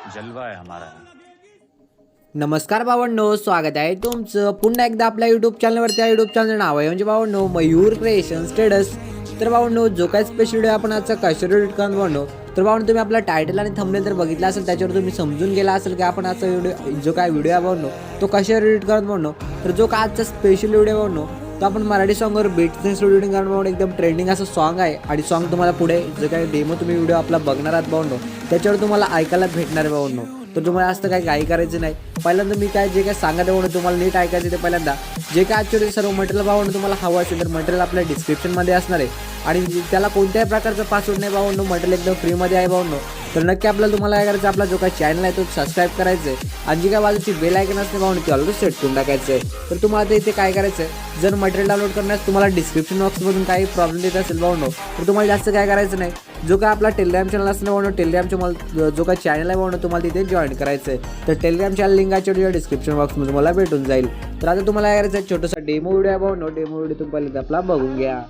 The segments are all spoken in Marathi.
जलवा है हमारा। नमस्कार भावंडो, स्वागत आहे तुमचं पुन्हा एकदा आपल्या यूट्यूब चॅनलवरती। या यूट्यूब चॅनलचं नाव आहे म्हणजे भावंडो मयूर क्रिएशन स्टेटस। तर भावंडो जो काही स्पेशल व्हिडिओ आपण आजचा कशावर एडिट करणार भावंडो, तर भावंडो तुम्ही आपला टायटल आणि थंबनेल तर बघितला असेल, त्याच्यावर तुम्ही समजून गेला असेल की आपण आजचा व्हिडिओ जो काय व्हिडिओ आहे भावंडो तो कशावर एडिट करणार भावंडो। तर जो काय आजचा स्पेशल व्हिडिओ भावंडो तो आपण मराठी सॉन्गवर बीट्स एडिटिंग करणार भावंडो। एकदम ट्रेंडिंग असं सॉन्ग आहे आणि सॉन्ग तुम्हाला पुढे जो काही डेमो तुम्ही व्हिडिओ आपला बघणार आहात भावंडो त्याच्यावर तुम्हाला ऐकायला भेटणार भावंडो। तर तुम्हाला असं काही घाई करायचं नाही। पहिल्यांदा मी काय जे काय सांगत आहे तुम्हाला नीट ऐकायचं ते पहिल्यांदा जे काय ॲक्च्युअली सर्व मटेरियल भावंडो तुम्हाला हवं असेल तर मटेरियल आपल्या डिस्क्रिप्शनमध्ये असणार आहे आणि त्याला कोणत्याही प्रकारचा पासवर्ड नाही भावंडो, मटेरियल एकदम फ्रीमध्ये आहे भावंडो। तर नक्की आपल्याला तुम्हाला काय करायचं, आपला जो काही चॅनल आहे तो सबस्क्राईब करायचं आहे आणि जी काय बाजूची बेल आयकन असते भावंडो ती ऑलरेडी सेट करून टाकायचं आहे। तर तुम्हाला ते इथे काय करायचं आहे, जर मटेरियल डाउनलोड करण्यास तुम्हाला डिस्क्रिप्शन बॉक्समधून काही प्रॉब्लेम येत असेल भावंडो तर तुम्हाला जास्त काय करायचं नाही, जो काय आपला टेलिग्राम चॅनल असतं भावंडो, टेलिग्रामच्या जो काय चॅनल आहे भावंडो तुम्हाला तिथे जॉईन करायचं आहे। तर टेलिग्राम चॅनल लिंक आहे डिस्क्रिप्शन बॉक्समध्ये तुम्हाला भेटून जाईल। तर आता तुम्हाला काय करायचं आहे, छोटासा डेमो व्हिडिओ आहे भावंडो, डेमो व्हिडिओ तुम्ही पहिले आपला बघून घ्या।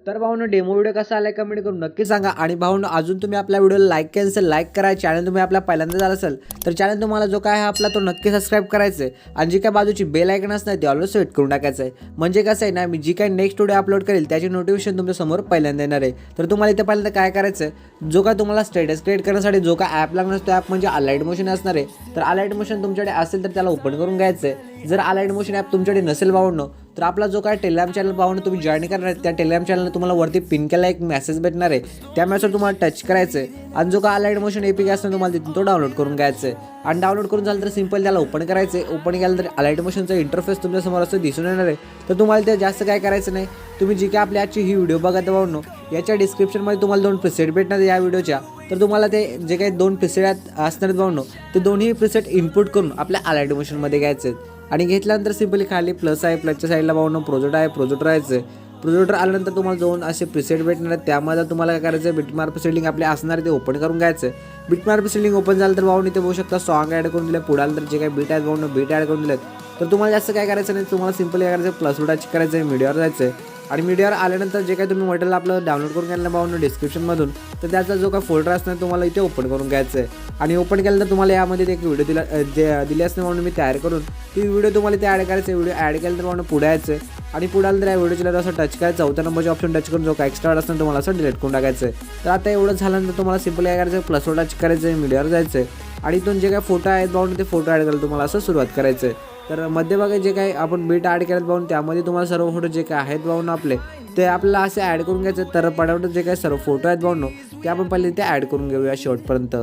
तर भावंडो डेमो व्हिडिओ कसा आलाय कमेंट करून नक्की सांगा आणि भावंडो अजून तुम्ही आपल्या व्हिडिओला लाईक केलं असेल लाईक करा, चॅनल तुम्ही आपल्या पहिल्यांदा झाला असेल तर चॅनल तुम्हाला जो काय आहे आपला तो नक्की सबस्क्राईब करायचं आहे आणि जी काय बाजूची बेल आयकन असणार ते ऑलरेडी सेट करून टाकायचं आहे। म्हणजे कसं आहे ना, मी जी काय नेक्स्ट व्हिडिओ अपलोड करेल त्याची नोटिफिकेशन तुमच्या समोर पहिल्यांदा येणार आहे। तर तुम्हाला इथे पहिल्यांदा काय करायचं आहे, जो काय तुम्हाला स्टेटस क्रिएट करण्यासाठी जो काय ॲप लागणार तो ॲप म्हणजे अलाइट मोशन असणार आहे। तर अलाइट मोशन तुमच्याकडे असेल तर त्याला ओपन करून घ्यायचं आहे। जर अलाइट मोशन ॲप तुमच्याकडे नसेल भावंडो तर आपला जो काय टेलिग्राम चॅनल भावंडो तुम्ही जॉईन करणार आहे त्या टेलिग्राम चॅनलला तुम्हाला वरती पिन केला एक मेसेज भेटणार आहे, त्या मेसेजवर तुम्हाला टच करायचं आहे आणि जो काय अलाइट मोशन एपीके असतो तुम्हाला तिथून तो डाउनलोड करून घ्यायचा आहे आणि डाउनलोड करून झालं तर सिंपल त्याला ओपन करायचं आहे। ओपन केलं तर अलाइट मोशनचा इंटरफेस तुमच्यासमोर असं दिसून येणार आहे। तर तुम्हाला ते जास्त काय करायचं नाही, तुम्ही जी काय आपली आजची ही व्हिडिओ बघत भावंडो याच्या डिस्क्रिप्शनमध्ये तुम्हाला 2 प्रिसेट भेटणार या व्हिडिओच्या। तर तुम्हाला ते जे काही 2 प्रिसेट असणार आहेत भावंडो ते दोन्ही प्रिसेट इनपुट करून आपल्या अलाइट मोशनमध्ये घ्यायचे आहेत आणि घेतल्यानंतर सिंपली खाली प्लस आहे, प्लसच्या साईडला भावंडो प्रोजेक्ट आहे, प्रोजेक्ट राहायचं आहे। प्रोजेक्टर आल्यानंतर तुम्हाला 2 असे प्रिसेट भेटणार आहेत, त्यामध्ये तुम्हाला काय करायचं आहे, बिटमार्क सेटिंग आपले असणार आहे ते ओपन करून घ्यायचं आहे। बिटमार्क सेटिंग ओपन झालं तर भावंडो इथे बघू शकता सॉन्ग ॲड करून दिले, पुढे आलं तर जे काही बीट आहेत भावंडो बीट ॲड करून दिलेत। तर तुम्हाला जास्त काय करायचं नाही, तुम्हाला सिंपली काय करायचं प्लस टच करायचं आहे, मीडियावर जायचं आहे आणि मीडियावर आल्यानंतर जे काही तुम्ही मटेरियल आपलं डाउनलोड करून घ्यायला भावंडो डिस्क्रिप्शनमधून तर त्याचा जो काय फोल्डर असणार तुम्हाला इथे ओपन करून घ्यायचं आहे आणि ओपन केल्यानंतर तुम्हाला यामध्ये एक व्हिडिओ दिली असणे म्हणून मी तयार करून ती व्हिडिओ तुम्हाला इथे ॲड करायचं आहे। व्हिडिओ ॲड केल्यानंतर भावंडो पुढे यायचं आहे आणि पुढे आलं तर या व्हिडिओला असं टच करायचं, 4थ्या नंबरचे ऑप्शन टच करून जो काय एक्स्ट्रा असणार तुम्हाला असं डिलीट करून टाकायचं आहे। तर आता एवढं झाल्यानंतर तुम्हाला सिंपल काय करायचं, प्लसवर टच करायचं आहे, मीडियावर जायचं आहे आणि इथून जे काय फोटो आहेत भावंडो ते फोटो ॲड करायला तुम्हाला असं सुरुवात करायचं आहे। तर मध्यभागी जे काही आपण बीट ॲड केलं भावंडो त्यामध्ये तुम्हाला सर्व फोटो जे काय आहेत भावंडो आपले ते आपल्याला असे ॲड करून घ्यायचे। तर पटापट जे काही सर्व फोटो आहेत भावंडो ते आपण पहिले ते ॲड करून घेऊया शेवटपर्यंत।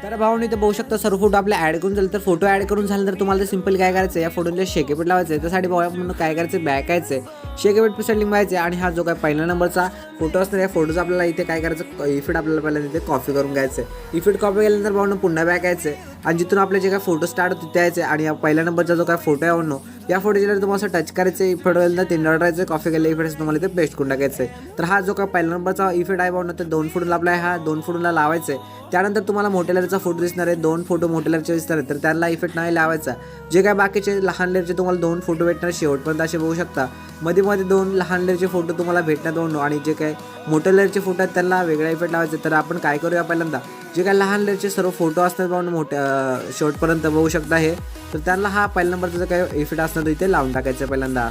तर भावंडो इथे बघू शकता सर्व फोटो आपले ॲड करून झाले। तर फोटो ॲड करून झाल्यानंतर तुम्हाला सिंपल काय करायचं, या फोटोला शेकेपेट लावायचं आहे। त्यासाठी म्हणून काय करायचं, बॅक यायचं आहे, शेकेपेट सेटिंग व्हायचं आहे आणि हा जो काय पहिल्या नंबरचा फोटो असणार या फोटोचा आपल्याला इथे काय करायचं, इफेक्ट आपल्याला पहिल्यांदा इथे कॉपी करून घ्यायचं आहे। इफेक्ट कॉपी केल्यानंतर भावंडो पुन्हा बॅक यायचं आहे आणि जिथून आपले जे काय फोटो स्टार्ट होते ते यायचे आणि या पहिल्या नंबरचा जो काय फोटो आहे भावंडो या फोटोच्या तुम्हाला असं टच करायचं आहे, इफेक्ट व्हायला 3 डॉट राहायचं, कॉपी केलेला इफेक्ट तुम्हाला इथे पेस्ट करून टाकायचं आहे। तर हा जो काय पहिल्या नंबरचा इफेक्ट आहे भावंडो तर 2 फोटोला आपला हा 2 फोटोला लावायचं आहे। त्यानंतर तुम्हाला मोठ्या लेअरचा फोटो दिसणार आहे, 2 फोटो मोठ्या लेअरचे दिसणार आहेत तर त्यांना इफेक्ट नाही लावायचा। जे काय बाकीचे लहान लेअरचे तुम्हाला 2 फोटो भेटणार शेवटपर्यंत असे बघू शकता, मध्ये 2 लहान लेअरचे फोटो तुम्हाला भेटणार भावंडो आणि जे काय मोठ्या लेअरचे फोटो आहेत त्यांना वेगळा इफेक्ट लावायचे। तर आपण काय करूया, पहिल्यांदा जे काय लहान लेअरचे सर्व फोटो असतात भावंडो मोठ्या शेवटपर्यंत बघू शकता हे, तर त्यांना हा पहिल्या नंबरचा जो काय इफेक्ट असणार तो इथे लावून टाकायचा पहिल्यांदा।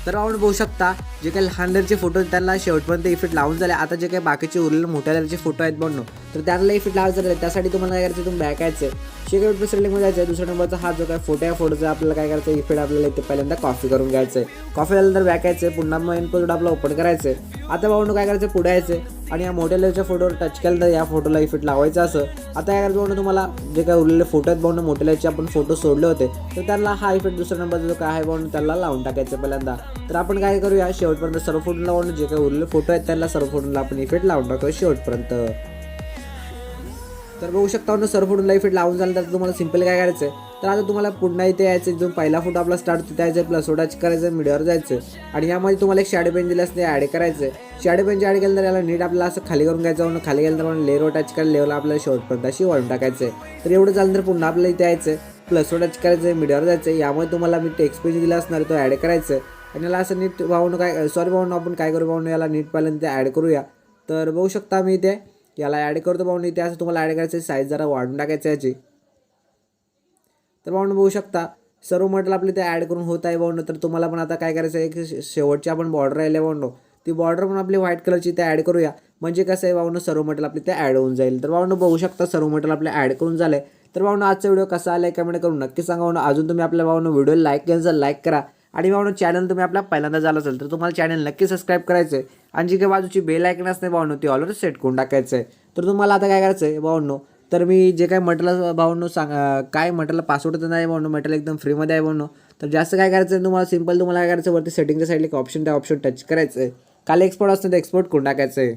तर आपण बघू शकता जे काही लहान लेअरचे फोटो त्यांना शेवटपर्यंत इफेक्ट लावून झाले। आता जे काही बाकीचे उरलेले मोठ्या लेअरचे फोटो आहेत भावंडो तर त्यांना इफेक्ट लावायचं झाले, त्यासाठी तुम्हाला काय करायचं, तुम्ही बॅक यायचं आहे, शेकेपेट सेटिंगमध्ये जायचं आहे। दुसऱ्या नंबरचा हा जो काय फोटो आहे फोटोचा आपल्याला काय करायचं, इफेक्ट आपल्याला इथे पहिल्यांदा कॉपी करून घ्यायचं आहे। कॉपी झाल्यानंतर बॅक यायचं आहे, पुन्हा मेन प्रोजेक्ट आपला ओपन करायचं आहे। आता भावंडो काय करायचं, पुढे यायचं आहे आणि या मोठ्या लेअरच्या फोटोवर टच केलं तर या फोटोला इफेक्ट लावायचं असं। आता काय करायचं भावंडो, तुम्हाला जे काय उरलेले फोटो आहेत भावंडो मोठ्या लेअरचे आपण फोटो सोडले होते तर त्यांना हा इफेक्ट दुसऱ्या नंबरचा जो काय आहे भावंडो त्याला लावून टाकायचं पहिल्यांदा। तर आपण काय करूया, शेवटपर्यंत सर्व फोटोला भावंडो जे काही उरलेले फोटो आहेत त्यांना सर्व फोटोला आपण इफेक्ट लावून टाकूया शेवटपर्यंत। तर बघू शकता सर्व फोटोला इफेक्ट लावून झाल्यानंतर तुम्हाला सिंपल काय करायचं आहे, तर आता तुम्हाला पुन्हा इथे यायचं, जो पहिला फोटो आपला स्टार्ट तिथे यायचं, प्लस टच करायचं, मीडियावर जायचं आणि यामध्ये तुम्हाला एक शॅडो पेन दिलं असते ॲड करायचं. शॅडो पेनची ॲड केलं तर याला नीट आपल्याला असं खाली करून घ्यायचं. म्हणून खाली गेलं तर आपण लेअरवर टच करायला, लेवलला आपल्याला शेवटपर्यंत अशी वाढून टाकायचं आहे. तर एवढं झालं तर पुन्हा आपल्याला इथे यायचं, प्लस टच करायचं, मीडियावर जायचं. यामध्ये तुम्हाला मी टेक्स्ट पेज दिला असणार तो ॲड करायचं आणि याला असं नीट भावून आपण काय करू भावून याला नीट पहिल्यांदा ते ॲड करूया. तर बघू शकता मी इथे याला ॲड करतो भावून. इथे असं तुम्हाला ॲड करायचं, साईज जरा वाढून टाकायचं याची. तर भावून बघू शकता सर्व मटेरियल आपले ते ॲड करून होत आहे भावून. तर तुम्हाला पण आता काय करायचं आहे, एक शेवटची आपण बॉर्डर राहिले भावून, ती बॉर्डर पण आपली व्हाईट कलरची ते ॲड करूया. म्हणजे कसं आहे भावून सर्व मटेरियल आपले ते ॲड होऊन जाईल. तर भावून बघू शकता सर्व मटेरियल आपले ॲड करून झालं. तर भावून आजचा व्हिडिओ कसा आला कमेंट करून नक्की सांगा भावून. अजून तुम्ही आपल्या भावून व्हिडिओ लाईक केला लाईक करा आणि भावून चॅनल तुम्ही आपल्या पहिल्यांदा झाला असेल तर तुम्हाला चॅनल नक्की सबस्क्राईब करायचं आहे आणि जी काही बाजूची बेल आयकन असते भावून ती ऑलरेडी सेट करून टाकायचं आहे. तर तुम्हाला आता काय करायचं आहे भावून, तर मी जे काही मटेरियल भावून काय मटेरियल पासवर्ड तर नाही भावून, मटेरियल एकदम फ्रीमध्ये आहे भावून. तर जास्त काय करायचं आहे तुम्हाला, सिंपल तुम्हाला काय करायचं, वरती सेटिंगच्या साईडला एक ऑप्शन, त्या ऑप्शन टच करायचं आहे. खाली एक्सपोर्ट असतं ते एक्सपोर्ट करून टाकायचं आहे.